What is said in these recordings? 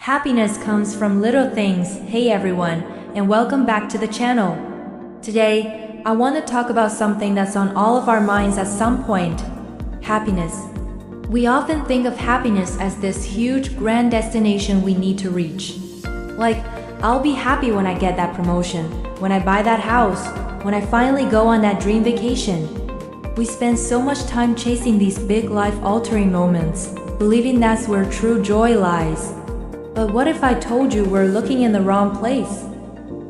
Happiness comes from little things. Hey everyone, and welcome back to the channel. Today, I want to talk about something that's on all of our minds at some point. Happiness. We often think of happiness as this huge, grand destination we need to reach. Like, I'll be happy when I get that promotion, when I buy that house, when I finally go on that dream vacation. We spend so much time chasing these big life-altering moments, believing that's where true joy lies. But what if I told you we're looking in the wrong place?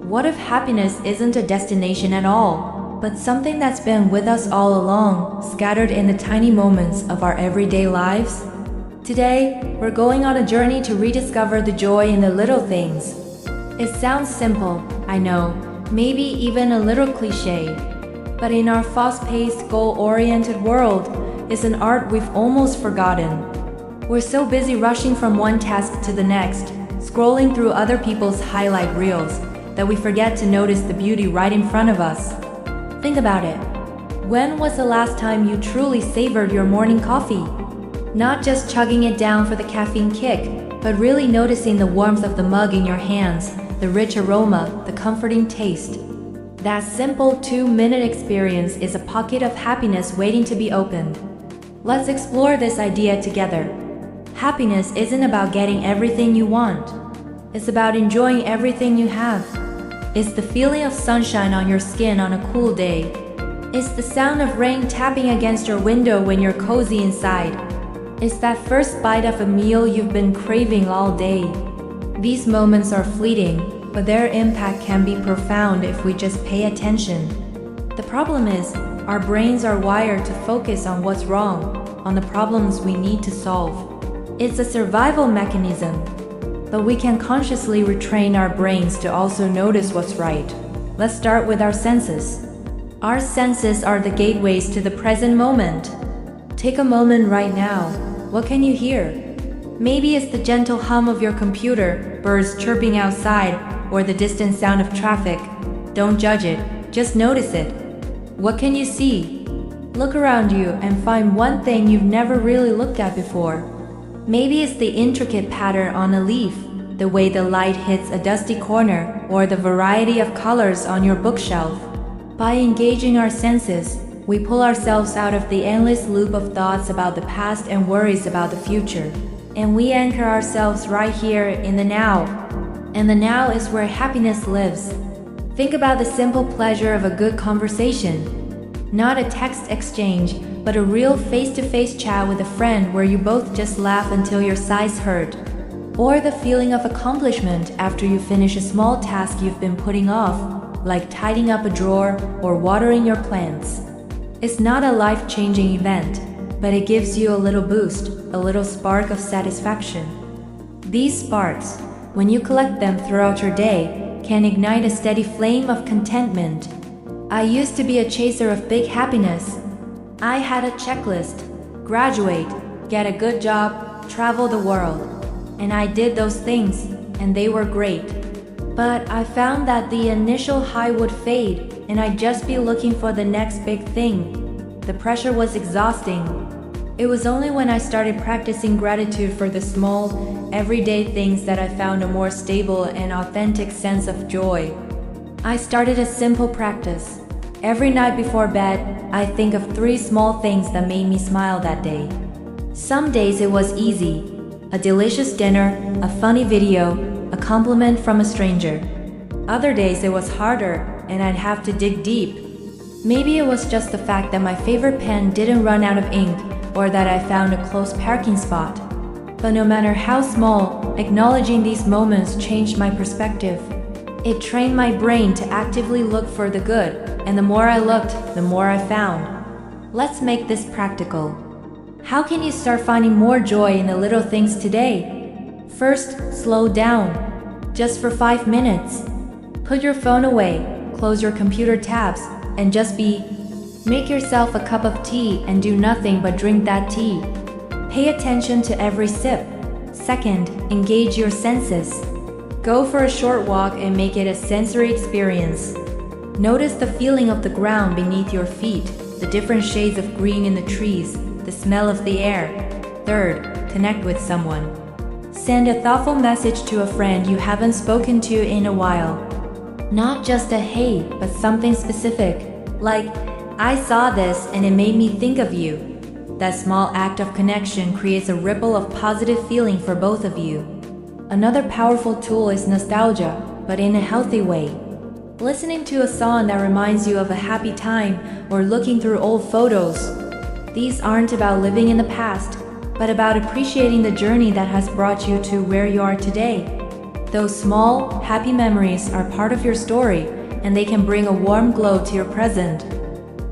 What if happiness isn't a destination at all, but something that's been with us all along, scattered in the tiny moments of our everyday lives? Today, we're going on a journey to rediscover the joy in the little things. It sounds simple, I know, maybe even a little cliché, but in our fast-paced, goal-oriented world, it's an art we've almost forgotten. We're so busy rushing from one task to the next, scrolling through other people's highlight reels, that we forget to notice the beauty right in front of us. Think about it. When was the last time you truly savored your morning coffee? Not just chugging it down for the caffeine kick, but really noticing the warmth of the mug in your hands, the rich aroma, the comforting taste. That simple 2-minute experience is a pocket of happiness waiting to be opened. Let's explore this idea together. Happiness isn't about getting everything you want. It's about enjoying everything you have. It's the feeling of sunshine on your skin on a cool day. It's the sound of rain tapping against your window when you're cozy inside. It's that first bite of a meal you've been craving all day. These moments are fleeting, but their impact can be profound if we just pay attention. The problem is, our brains are wired to focus on what's wrong, on the problems we need to solve. It's a survival mechanism, but we can consciously retrain our brains to also notice what's right. Let's start with our senses. Our senses are the gateways to the present moment. Take a moment right now. What can you hear? Maybe it's the gentle hum of your computer, birds chirping outside, or the distant sound of traffic. Don't judge it, just notice it. What can you see? Look around you and find one thing you've never really looked at before. Maybe it's the intricate pattern on a leaf, the way the light hits a dusty corner, or the variety of colors on your bookshelf. By engaging our senses, we pull ourselves out of the endless loop of thoughts about the past and worries about the future. And we anchor ourselves right here in the now. And the now is where happiness lives. Think about the simple pleasure of a good conversation. Not a text exchange, but a real face-to-face chat with a friend where you both just laugh until your sides hurt. Or the feeling of accomplishment after you finish a small task you've been putting off, like tidying up a drawer or watering your plants. It's not a life-changing event, but it gives you a little boost, a little spark of satisfaction. These sparks, when you collect them throughout your day, can ignite a steady flame of contentment. I used to be a chaser of big happiness. I had a checklist: graduate, get a good job, travel the world. And I did those things, and they were great. But I found that the initial high would fade, and I'd just be looking for the next big thing. The pressure was exhausting. It was only when I started practicing gratitude for the small, everyday things that I found a more stable and authentic sense of joy. I started a simple practice. Every night before bed, I think of 3 small things that made me smile that day. Some days it was easy: a delicious dinner, a funny video, a compliment from a stranger. Other days it was harder, and I'd have to dig deep. Maybe it was just the fact that my favorite pen didn't run out of ink, or that I found a close parking spot. But no matter how small, acknowledging these moments changed my perspective. It trained my brain to actively look for the good, and the more I looked, the more I found. Let's make this practical. How can you start finding more joy in the little things today? First, slow down. Just for 5 minutes. Put your phone away, close your computer tabs, and just be. Make yourself a cup of tea and do nothing but drink that tea. Pay attention to every sip. Second, engage your senses. Go for a short walk and make it a sensory experience. Notice the feeling of the ground beneath your feet, the different shades of green in the trees, the smell of the air. Third, connect with someone. Send a thoughtful message to a friend you haven't spoken to in a while. Not just a hey, but something specific, like, I saw this and it made me think of you. That small act of connection creates a ripple of positive feeling for both of you. Another powerful tool is nostalgia, but in a healthy way. Listening to a song that reminds you of a happy time or looking through old photos. These aren't about living in the past, but about appreciating the journey that has brought you to where you are today. Those small, happy memories are part of your story, and they can bring a warm glow to your present.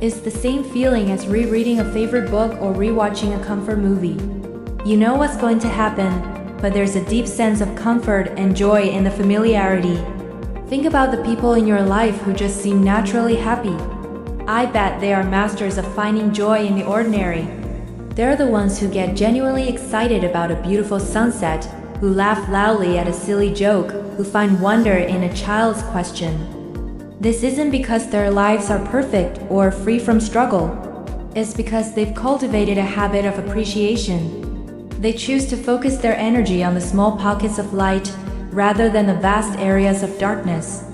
It's the same feeling as rereading a favorite book or rewatching a comfort movie. You know what's going to happen, but there's a deep sense of comfort and joy in the familiarity. Think about the people in your life who just seem naturally happy. I bet they are masters of finding joy in the ordinary. They're the ones who get genuinely excited about a beautiful sunset, who laugh loudly at a silly joke, who find wonder in a child's question. This isn't because their lives are perfect or free from struggle. It's because they've cultivated a habit of appreciation. They choose to focus their energy on the small pockets of light rather than the vast areas of darkness.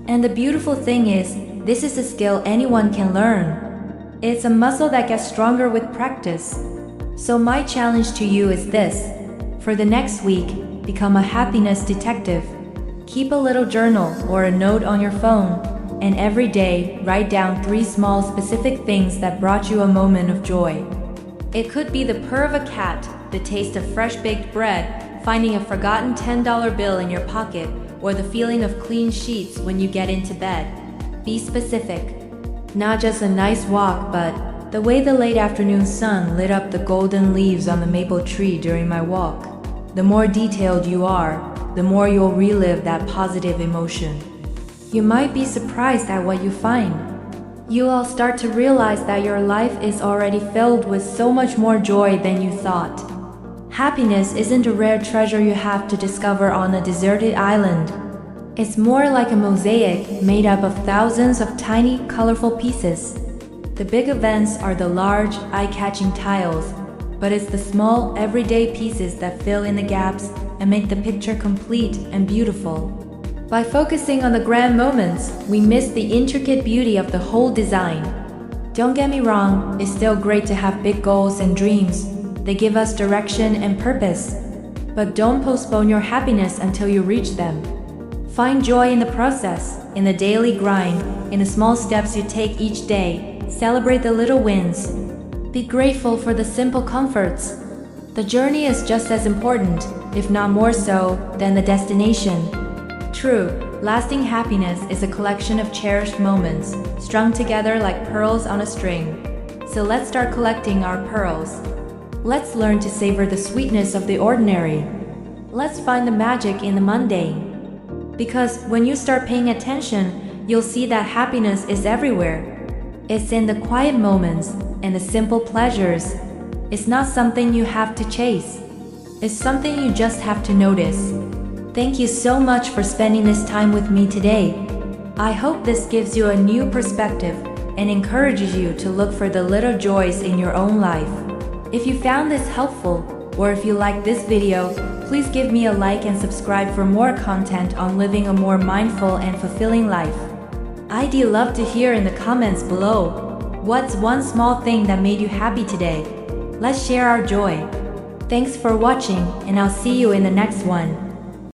And the beautiful thing is, this is a skill anyone can learn. It's a muscle that gets stronger with practice. So my challenge to you is this. For the next week, become a happiness detective. Keep a little journal or a note on your phone, and every day write down 3 small specific things that brought you a moment of joy. It could be the purr of a cat, the taste of fresh baked bread, finding a forgotten $10 bill in your pocket, or the feeling of clean sheets when you get into bed. Be specific. Not just a nice walk, but the way the late afternoon sun lit up the golden leaves on the maple tree during my walk. The more detailed you are, the more you'll relive that positive emotion. You might be surprised at what you find. You'll start to realize that your life is already filled with so much more joy than you thought. Happiness isn't a rare treasure you have to discover on a deserted island. It's more like a mosaic made up of thousands of tiny, colorful pieces. The big events are the large, eye-catching tiles, but it's the small, everyday pieces that fill in the gaps and make the picture complete and beautiful. By focusing on the grand moments, we miss the intricate beauty of the whole design. Don't get me wrong, it's still great to have big goals and dreams. They give us direction and purpose. But don't postpone your happiness until you reach them. Find joy in the process, in the daily grind, in the small steps you take each day. Celebrate the little wins. Be grateful for the simple comforts. The journey is just as important, if not more so, than the destination. True, lasting happiness is a collection of cherished moments, strung together like pearls on a string. So let's start collecting our pearls. Let's learn to savor the sweetness of the ordinary. Let's find the magic in the mundane. Because when you start paying attention, you'll see that happiness is everywhere. It's in the quiet moments and the simple pleasures. It's not something you have to chase. It's something you just have to notice. Thank you so much for spending this time with me today. I hope this gives you a new perspective and encourages you to look for the little joys in your own life. If you found this helpful, or if you like this video, please give me a like and subscribe for more content on living a more mindful and fulfilling life. I'd love to hear in the comments below. What's one small thing that made you happy today? Let's share our joy. Thanks for watching, and I'll see you in the next one.